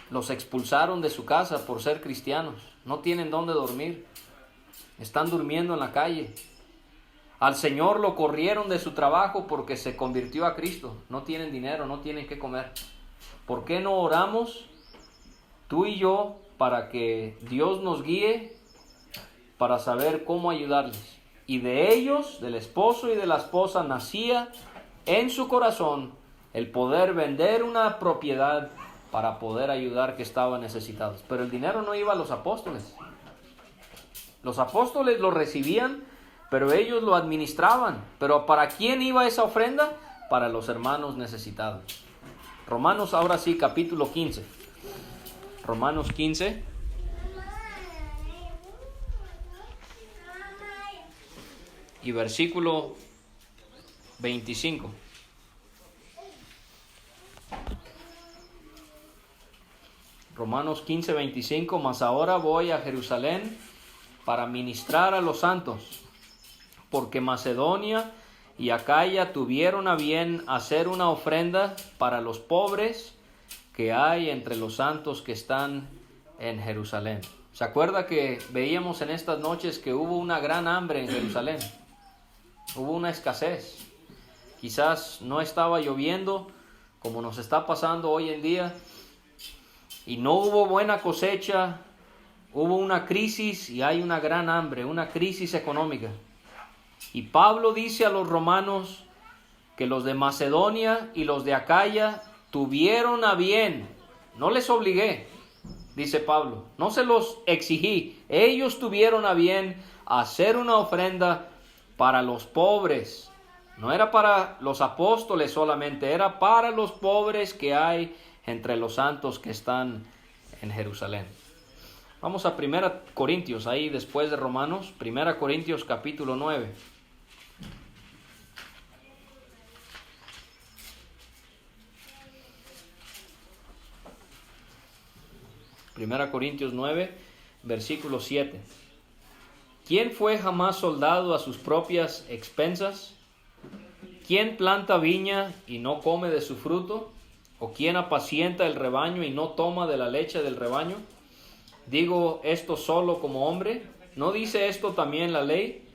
Los expulsaron de su casa por ser cristianos, no tienen dónde dormir, están durmiendo en la calle. Al Señor lo corrieron de su trabajo porque se convirtió a Cristo. No tienen dinero, no tienen qué comer. ¿Por qué no oramos tú y yo para que Dios nos guíe para saber cómo ayudarles? Y de ellos, del esposo y de la esposa, nacía en su corazón el poder vender una propiedad para poder ayudar que estaban necesitados. Pero el dinero no iba a los apóstoles. Los apóstoles lo recibían, pero ellos lo administraban. ¿Pero para quién iba esa ofrenda? Para los hermanos necesitados. Romanos, ahora sí, capítulo 15. Romanos 15. Y versículo 25. Romanos 15, 25. Mas ahora voy a Jerusalén para ministrar a los santos, porque Macedonia y Acaya tuvieron a bien hacer una ofrenda para los pobres que hay entre los santos que están en Jerusalén. ¿Se acuerda que veíamos en estas noches que hubo una gran hambre en Jerusalén? Hubo una escasez. Quizás no estaba lloviendo como nos está pasando hoy en día, y no hubo buena cosecha. Hubo una crisis y hay una gran hambre, una crisis económica. Y Pablo dice a los romanos que los de Macedonia y los de Acaya tuvieron a bien, no les obligué, dice Pablo, no se los exigí, ellos tuvieron a bien hacer una ofrenda para los pobres. No era para los apóstoles solamente, era para los pobres que hay entre los santos que están en Jerusalén. Vamos a 1 Corintios, ahí después de Romanos, 1 Corintios capítulo 9. 1 Corintios 9, versículo 7. ¿Quién fue jamás soldado a sus propias expensas? ¿Quién planta viña y no come de su fruto? ¿O quién apacienta el rebaño y no toma de la leche del rebaño? ¿Digo esto solo como hombre? ¿No dice esto también la ley?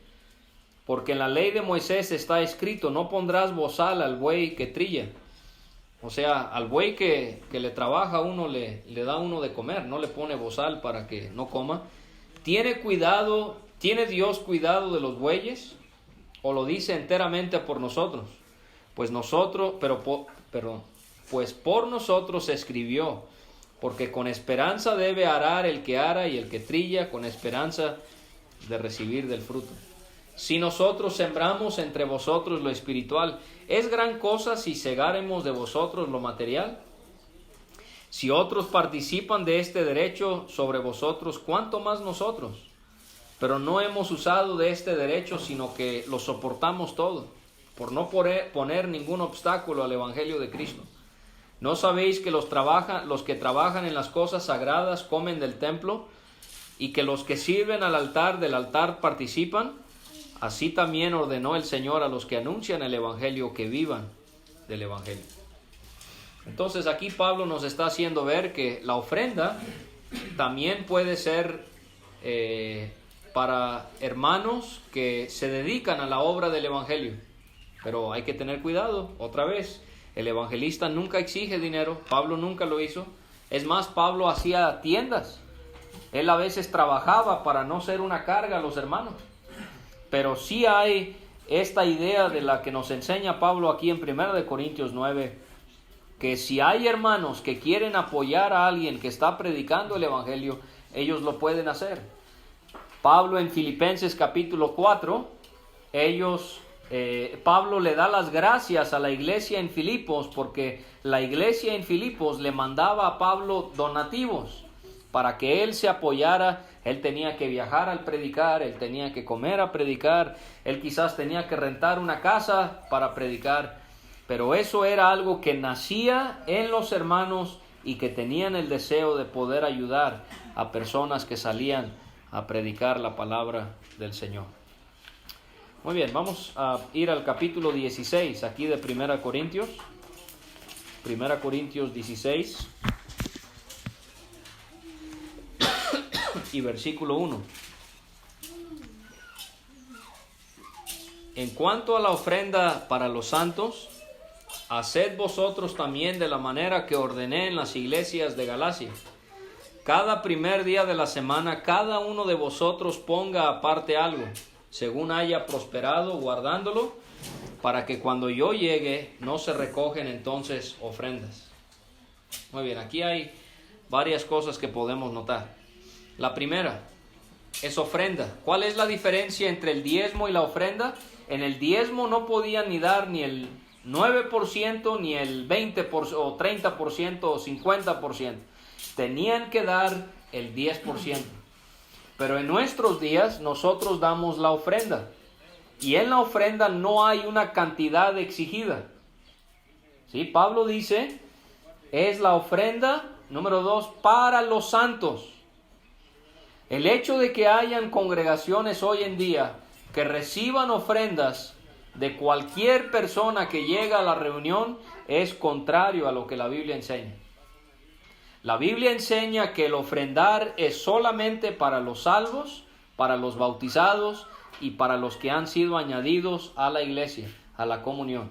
Porque en la ley de Moisés está escrito, no pondrás bozal al buey que trilla. O sea, al buey que le trabaja a uno le da uno de comer, no le pone bozal para que no coma. ¿Tiene Dios cuidado de los bueyes? ¿O lo dice enteramente por nosotros? Pues por nosotros se escribió, porque con esperanza debe arar el que ara y el que trilla con esperanza de recibir del fruto. Si nosotros sembramos entre vosotros lo espiritual, ¿es gran cosa si segáremos de vosotros lo material? Si otros participan de este derecho sobre vosotros, ¿cuánto más nosotros? Pero no hemos usado de este derecho, sino que lo soportamos todo, por no poner ningún obstáculo al Evangelio de Cristo. ¿No sabéis que los que trabajan en las cosas sagradas comen del templo, y que los que sirven del altar participan? Así también ordenó el Señor a los que anuncian el Evangelio que vivan del Evangelio. Entonces aquí Pablo nos está haciendo ver que la ofrenda también puede ser para hermanos que se dedican a la obra del Evangelio. Pero hay que tener cuidado, otra vez, el evangelista nunca exige dinero, Pablo nunca lo hizo. Es más, Pablo hacía tiendas, él a veces trabajaba para no ser una carga a los hermanos. Pero sí hay esta idea de la que nos enseña Pablo aquí en 1 Corintios 9, que si hay hermanos que quieren apoyar a alguien que está predicando el Evangelio, ellos lo pueden hacer. Pablo en Filipenses capítulo 4, Pablo le da las gracias a la iglesia en Filipos, porque la iglesia en Filipos le mandaba a Pablo donativos para que él se apoyara. Él tenía que viajar al predicar, él tenía que comer a predicar, él quizás tenía que rentar una casa para predicar, pero eso era algo que nacía en los hermanos y que tenían el deseo de poder ayudar a personas que salían a predicar la palabra del Señor. Muy bien, vamos a ir al capítulo 16 aquí de 1 Corintios. 1 Corintios 16 y versículo 1. En cuanto a la ofrenda para los santos, haced vosotros también de la manera que ordené en las iglesias de Galacia. Cada primer día de la semana, cada uno de vosotros ponga aparte algo, según haya prosperado, guardándolo, para que cuando yo llegue no se recogen entonces ofrendas. Muy bien, aquí hay varias cosas que podemos notar. La primera es ofrenda. ¿Cuál es la diferencia entre el diezmo y la ofrenda? En el diezmo no podían ni dar ni el 9%, ni el 20%, o 30%, o 50%. Tenían que dar el 10%. Pero en nuestros días nosotros damos la ofrenda. Y en la ofrenda no hay una cantidad exigida. ¿Sí? Pablo dice, es la ofrenda, número 2, para los santos. El hecho de que hayan congregaciones hoy en día que reciban ofrendas de cualquier persona que llega a la reunión es contrario a lo que la Biblia enseña. La Biblia enseña que el ofrendar es solamente para los salvos, para los bautizados y para los que han sido añadidos a la iglesia, a la comunión.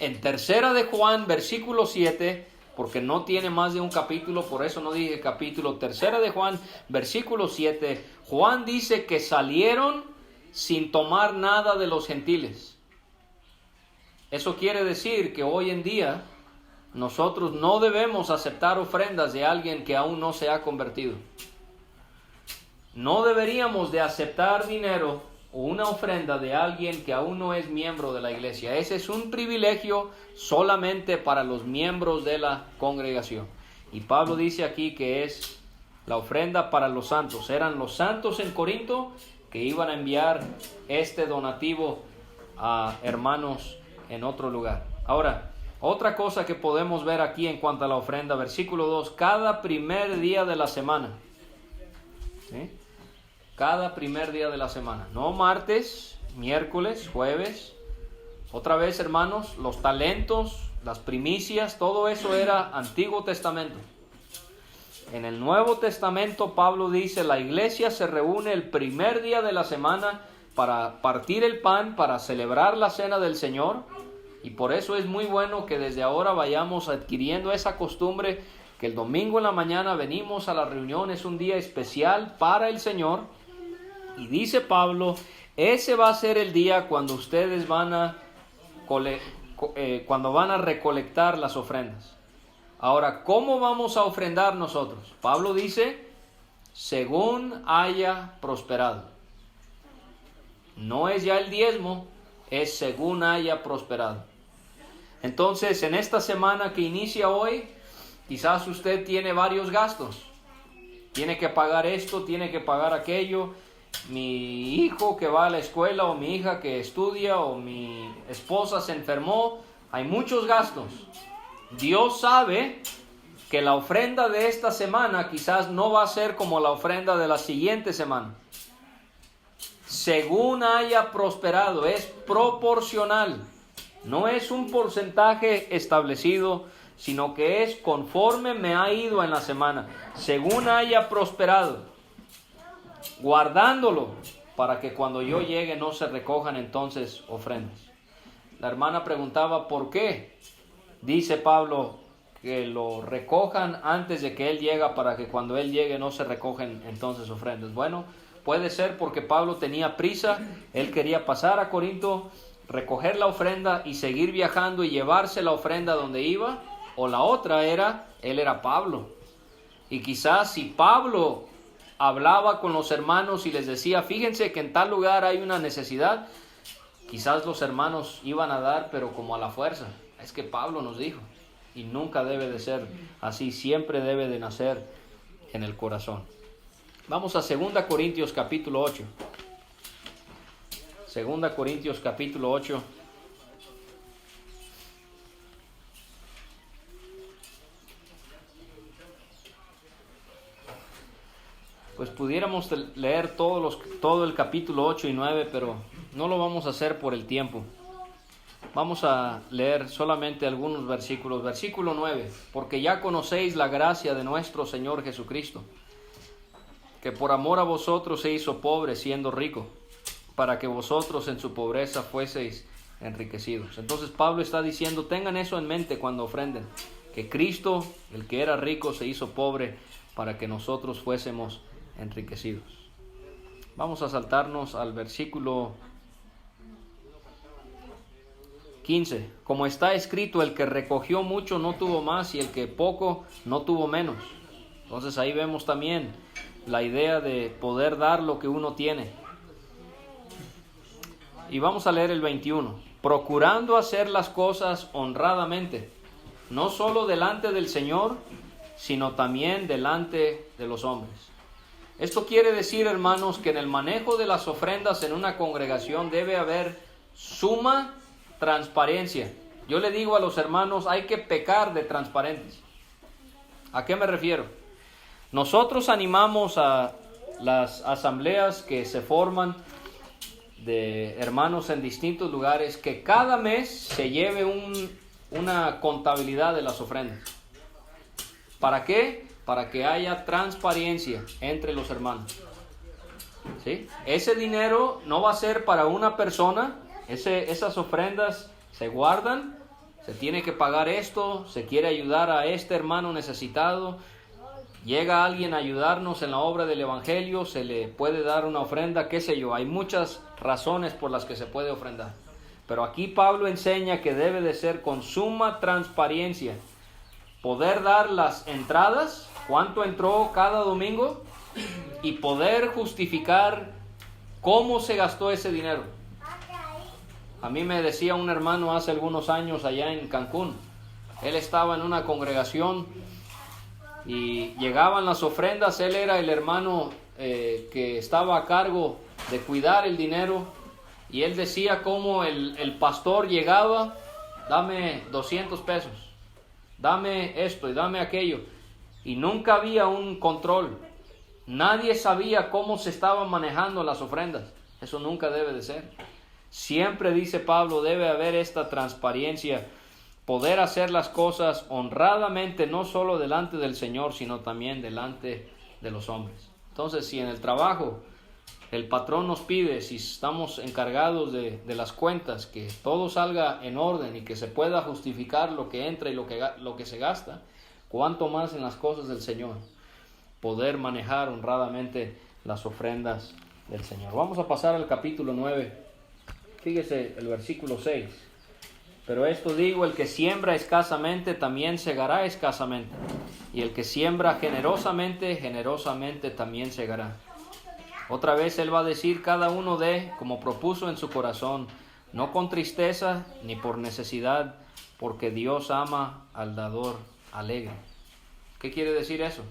En 3 de Juan, versículo 7, porque no tiene más de un capítulo, por eso no dije capítulo, 3 de Juan, versículo 7, Juan dice que salieron sin tomar nada de los gentiles. Eso quiere decir que hoy en día nosotros no debemos aceptar ofrendas de alguien que aún no se ha convertido. No deberíamos de aceptar dinero o una ofrenda de alguien que aún no es miembro de la iglesia. Ese es un privilegio solamente para los miembros de la congregación. Y Pablo dice aquí que es la ofrenda para los santos. Eran los santos en Corinto que iban a enviar este donativo a hermanos en otro lugar. Ahora, otra cosa que podemos ver aquí en cuanto a la ofrenda, versículo 2, cada primer día de la semana. ¿Sí? Cada primer día de la semana. No martes, miércoles, jueves. Otra vez, hermanos, los talentos, las primicias, todo eso era Antiguo Testamento. En el Nuevo Testamento, Pablo dice, la iglesia se reúne el primer día de la semana para partir el pan, para celebrar la cena del Señor. Y por eso es muy bueno que desde ahora vayamos adquiriendo esa costumbre, que el domingo en la mañana venimos a la reunión, es un día especial para el Señor. Y dice Pablo, ese va a ser el día cuando ustedes van a recolectar las ofrendas. Ahora, ¿cómo vamos a ofrendar nosotros? Pablo dice, según haya prosperado. No es ya el diezmo, es según haya prosperado. Entonces, en esta semana que inicia hoy, quizás usted tiene varios gastos. Tiene que pagar esto, tiene que pagar aquello. Mi hijo que va a la escuela, o mi hija que estudia, o mi esposa se enfermó. Hay muchos gastos. Dios sabe que la ofrenda de esta semana quizás no va a ser como la ofrenda de la siguiente semana. Según haya prosperado, es proporcional. No es un porcentaje establecido, sino que es conforme me ha ido en la semana. Según haya prosperado, guardándolo para que cuando yo llegue no se recojan entonces ofrendas. La hermana preguntaba ¿por qué? Dice Pablo que lo recojan antes de que él llegue, para que cuando él llegue no se recogen entonces ofrendas. Bueno, puede ser porque Pablo tenía prisa, él quería pasar a Corinto, recoger la ofrenda y seguir viajando y llevarse la ofrenda donde iba. O la otra era, él era Pablo. Y quizás si Pablo hablaba con los hermanos y les decía, fíjense que en tal lugar hay una necesidad, quizás los hermanos iban a dar, pero como a la fuerza. Es que Pablo nos dijo, y nunca debe de ser así, siempre debe de nacer en el corazón. Vamos a 2 Corintios capítulo 8. 2 Corintios capítulo 8. Pues pudiéramos leer todo el capítulo 8 y 9, pero no lo vamos a hacer por el tiempo. Vamos a leer solamente algunos versículos. Versículo 9. Porque ya conocéis la gracia de nuestro Señor Jesucristo, que por amor a vosotros se hizo pobre siendo rico, para que vosotros en su pobreza fueseis enriquecidos. Entonces Pablo está diciendo, tengan eso en mente cuando ofrenden, que Cristo, el que era rico, se hizo pobre para que nosotros fuésemos enriquecidos. Vamos a saltarnos al versículo 15. Como está escrito, el que recogió mucho no tuvo más, y el que poco no tuvo menos. Entonces ahí vemos también la idea de poder dar lo que uno tiene. Y vamos a leer el 21. Procurando hacer las cosas honradamente, no solo delante del Señor, sino también delante de los hombres. Esto quiere decir, hermanos, que en el manejo de las ofrendas en una congregación debe haber suma transparencia. Yo le digo a los hermanos, hay que pecar de transparentes. ¿A qué me refiero? Nosotros animamos a las asambleas que se forman de hermanos en distintos lugares que cada mes se lleve una contabilidad de las ofrendas. ¿Para qué? Para que haya transparencia entre los hermanos. ¿Sí? Ese dinero no va a ser para una persona. Esas ofrendas se guardan. Se tiene que pagar esto. Se quiere ayudar a este hermano necesitado. Llega alguien a ayudarnos en la obra del Evangelio. Se le puede dar una ofrenda, qué sé yo. Hay muchas razones por las que se puede ofrendar. Pero aquí Pablo enseña que debe de ser con suma transparencia. Poder dar las entradas, cuánto entró cada domingo, y poder justificar cómo se gastó ese dinero. A mí me decía un hermano hace algunos años allá en Cancún. Él estaba en una congregación y llegaban las ofrendas. Él era el hermano que estaba a cargo de cuidar el dinero. Y él decía cómo el pastor llegaba: dame 200 pesos, dame esto y dame aquello. Y nunca había un control. Nadie sabía cómo se estaban manejando las ofrendas. Eso nunca debe de ser. Siempre, dice Pablo, debe haber esta transparencia. Poder hacer las cosas honradamente, no solo delante del Señor, sino también delante de los hombres. Entonces, si en el trabajo el patrón nos pide, si estamos encargados de las cuentas, que todo salga en orden y que se pueda justificar lo que entra y lo que se gasta, cuánto más en las cosas del Señor, poder manejar honradamente las ofrendas del Señor. Vamos a pasar al capítulo 9. Fíjese el versículo 6. Pero esto digo: el que siembra escasamente también segará escasamente, y el que siembra generosamente, generosamente también segará. Otra vez él va a decir: cada uno dé como propuso en su corazón, no con tristeza ni por necesidad, porque Dios ama al dador alegre. ¿Qué quiere decir eso?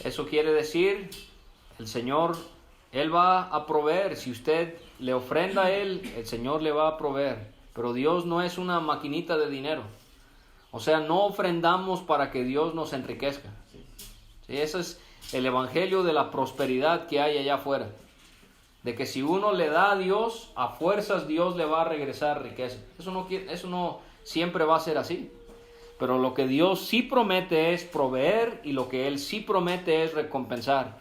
Eso quiere decir, el Señor, Él va a proveer. Si usted le ofrenda a Él, el Señor le va a proveer. Pero Dios no es una maquinita de dinero. O sea, no ofrendamos para que Dios nos enriquezca. ¿Sí? Ese es el evangelio de la prosperidad que hay allá afuera. De que si uno le da a Dios, a fuerzas Dios le va a regresar riqueza. Eso no siempre va a ser así. Pero lo que Dios sí promete es proveer, y lo que Él sí promete es recompensar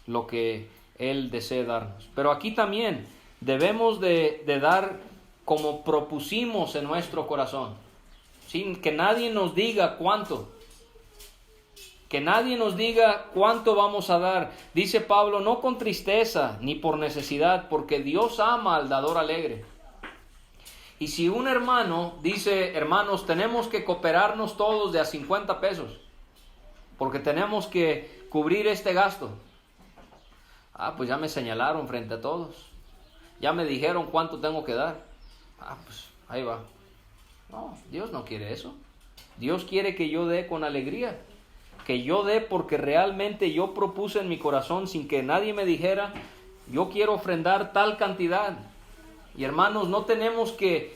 lo que Él desea darnos. Pero aquí también debemos de dar como propusimos en nuestro corazón, sin que nadie nos diga cuánto. Que nadie nos diga cuánto vamos a dar. Dice Pablo: no con tristeza ni por necesidad, porque Dios ama al dador alegre. Y si un hermano dice: hermanos, tenemos que cooperarnos todos de a 50 pesos, porque tenemos que cubrir este gasto. Pues ya me señalaron frente a todos. Ya me dijeron cuánto tengo que dar. Pues ahí va. No, Dios no quiere eso. Dios quiere que yo dé con alegría. Que yo dé porque realmente yo propuse en mi corazón, sin que nadie me dijera: yo quiero ofrendar tal cantidad. Y hermanos, no tenemos que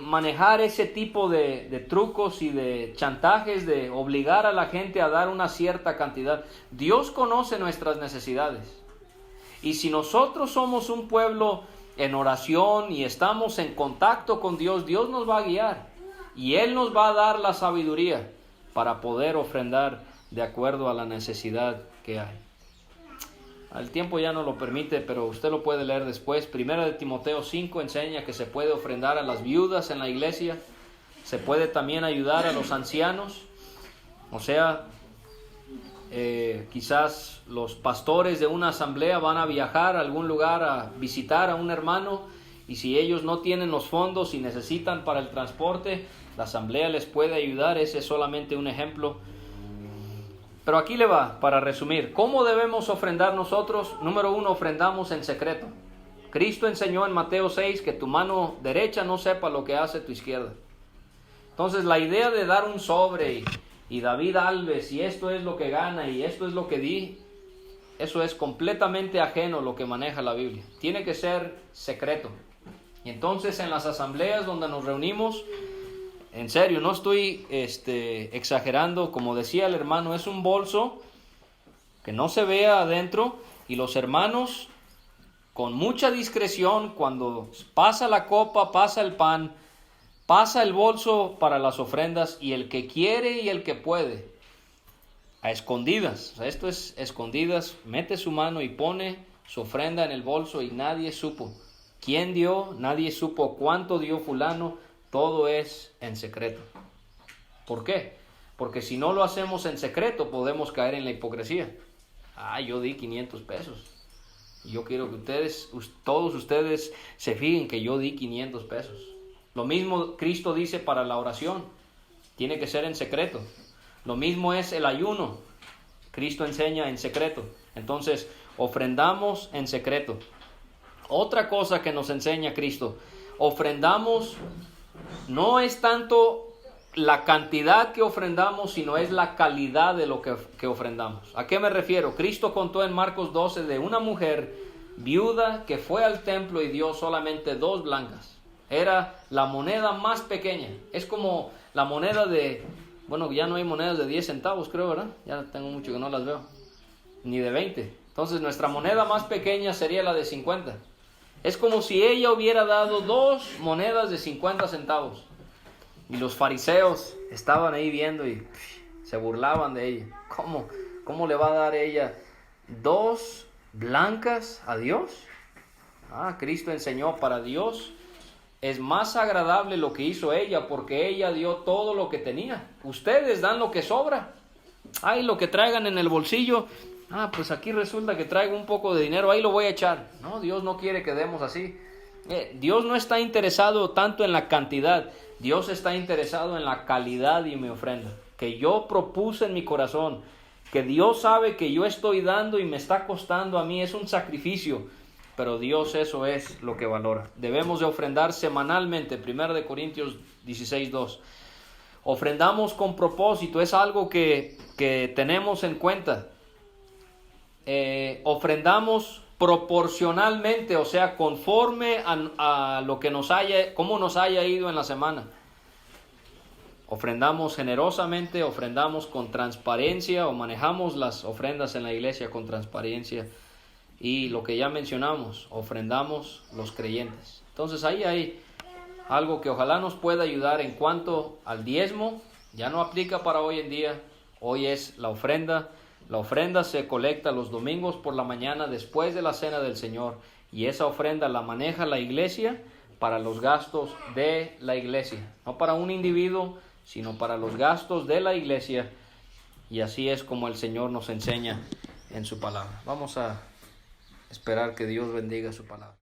manejar ese tipo de trucos y de chantajes de obligar a la gente a dar una cierta cantidad. Dios conoce nuestras necesidades. Y si nosotros somos un pueblo en oración y estamos en contacto con Dios, Dios nos va a guiar. Y Él nos va a dar la sabiduría para poder ofrendar de acuerdo a la necesidad que hay. El tiempo ya no lo permite, pero usted lo puede leer después. Primera de Timoteo 5 enseña que se puede ofrendar a las viudas en la iglesia. Se puede también ayudar a los ancianos. O sea, quizás los pastores de una asamblea van a viajar a algún lugar a visitar a un hermano, y si ellos no tienen los fondos y necesitan para el transporte, la asamblea les puede ayudar. Ese es solamente un ejemplo. Pero aquí le va, para resumir, ¿cómo debemos ofrendar nosotros? Número 1, ofrendamos en secreto. Cristo enseñó en Mateo 6 que tu mano derecha no sepa lo que hace tu izquierda. Entonces la idea de dar un sobre y David Alves, y esto es lo que gana y esto es lo que di, eso es completamente ajeno a lo que maneja la Biblia. Tiene que ser secreto. Y entonces en las asambleas donde nos reunimos, en serio, no estoy exagerando, como decía el hermano, es un bolso que no se vea adentro, y los hermanos con mucha discreción, cuando pasa la copa, pasa el pan, pasa el bolso para las ofrendas, y el que quiere y el que puede a escondidas. O sea, esto es escondidas. Mete su mano y pone su ofrenda en el bolso y nadie supo quién dio, nadie supo cuánto dio fulano. Todo es en secreto. ¿Por qué? Porque si no lo hacemos en secreto podemos caer en la hipocresía. Yo di 500 pesos. Yo quiero que todos ustedes se fijen que yo di 500 pesos. Lo mismo Cristo dice para la oración. Tiene que ser en secreto. Lo mismo es el ayuno. Cristo enseña en secreto. Entonces, ofrendamos en secreto. Otra cosa que nos enseña Cristo. Ofrendamos, no es tanto la cantidad que ofrendamos, sino es la calidad de lo que ofrendamos. ¿A qué me refiero? Cristo contó en Marcos 12 de una mujer viuda que fue al templo y dio solamente 2 blancas. Era la moneda más pequeña. Es como la moneda ya no hay monedas de 10 centavos, creo, ¿verdad? Ya tengo mucho que no las veo. Ni de 20. Entonces nuestra moneda más pequeña sería la de 50. Es como si ella hubiera dado 2 monedas de 50 centavos. Y los fariseos estaban ahí viendo y se burlaban de ella. ¿Cómo le va a dar ella 2 blancas a Dios? Cristo enseñó, para Dios es más agradable lo que hizo ella, porque ella dio todo lo que tenía. Ustedes dan lo que sobra. Lo que traigan en el bolsillo. Pues aquí resulta que traigo un poco de dinero, ahí lo voy a echar. No, Dios no quiere que demos así. Dios no está interesado tanto en la cantidad. Dios está interesado en la calidad de mi ofrenda, que yo propuse en mi corazón, que Dios sabe que yo estoy dando y me está costando a mí, es un sacrificio, pero Dios eso es lo que valora. Debemos de ofrendar semanalmente, 1 Corintios 16:2. Ofrendamos con propósito, es algo que tenemos en cuenta. Ofrendamos proporcionalmente, o sea, conforme a lo que cómo nos haya ido en la semana. Ofrendamos generosamente, ofrendamos con transparencia, o manejamos las ofrendas en la iglesia con transparencia. Y lo que ya mencionamos, ofrendamos los creyentes. Entonces ahí hay algo que ojalá nos pueda ayudar en cuanto al diezmo. Ya no aplica para hoy en día, hoy es la ofrenda. La ofrenda se colecta los domingos por la mañana después de la cena del Señor, y esa ofrenda la maneja la iglesia para los gastos de la iglesia, no para un individuo, sino para los gastos de la iglesia, y así es como el Señor nos enseña en su palabra. Vamos a esperar que Dios bendiga su palabra.